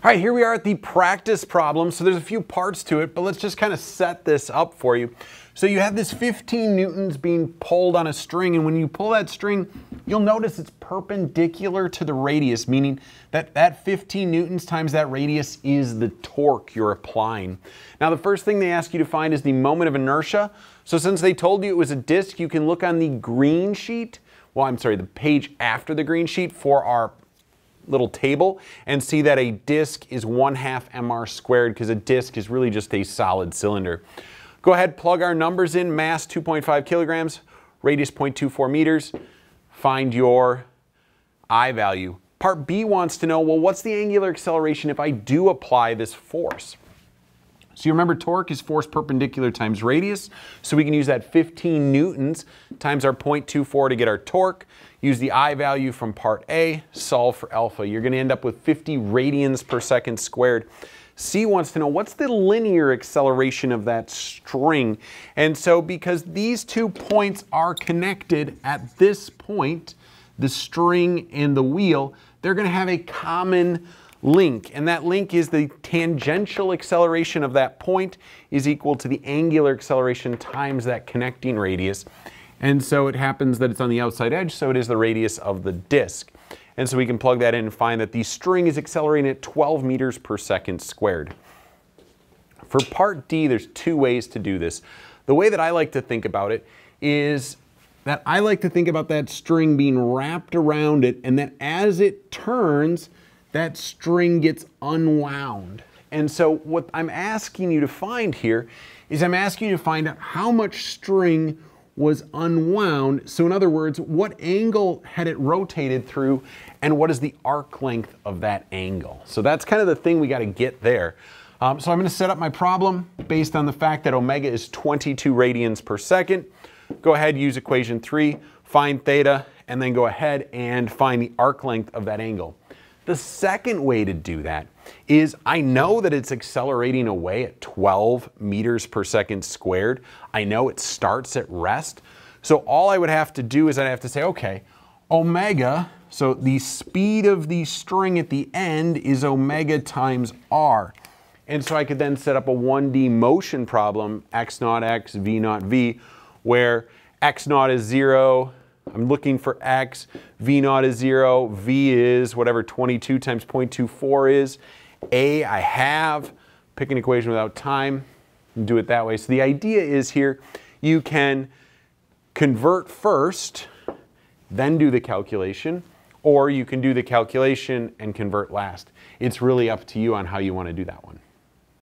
All right, here we are at the practice problem. So there's a few parts to it, but let's just kind of set this up for you. So you have this 15 newtons being pulled on a string, and when you pull that string, you'll notice it's perpendicular to the radius, meaning that that 15 newtons times that radius is the torque you're applying. Now the first thing they ask you to find is the moment of inertia. So since they told you it was a disk, you can look on the green sheet, well, I'm sorry, the page after the green sheet for our little table, and see that a disk is 1/2 mr squared, because a disk is really just a solid cylinder. Go ahead, plug our numbers in. Mass 2.5 kilograms, radius 0.24 meters. Find your I value. Part B wants to know, well, what's the angular acceleration if I do apply this force? So you remember torque is force perpendicular times radius, so we can use that 15 newtons times our 0.24 to get our torque. Use the I value from part A, solve for alpha. You're going to end up with 50 radians per second squared. C wants to know, what's the linear acceleration of that string? And so because these 2 points are connected at this point, the string and the wheel, they're going to have a common link, and that link is the tangential acceleration of that point is equal to the angular acceleration times that connecting radius. And so it happens that it's on the outside edge, so it is the radius of the disk. And so we can plug that in and find that the string is accelerating at 12 meters per second squared. For part D, there's 2 ways to do this. The way that I like to think about it is that I like to think about that string being wrapped around it, and that as it turns, that string gets unwound. And so what I'm asking you to find here is I'm asking you to find out how much string was unwound. So in other words, what angle had it rotated through, and what is the arc length of that angle? So that's kind of the thing we got to get there. So I'm going to set up my problem based on the fact that omega is 22 radians per second. Go ahead, use equation 3, find theta, and then go ahead and find the arc length of that angle. The second way to do that is I know that it's accelerating away at 12 meters per second squared. I know it starts at rest. So all I would have to do is I'd have to say, okay, omega, so the speed of the string at the end is omega times r. And so I could then set up a 1D motion problem, x naught x, v naught v, where x naught is 0, I'm looking for x, v naught is 0, v is whatever 22 times 0.24 is, a I have, pick an equation without time, and do it that way. So the idea is here, you can convert first, then do the calculation, or you can do the calculation and convert last. It's really up to you on how you want to do that one.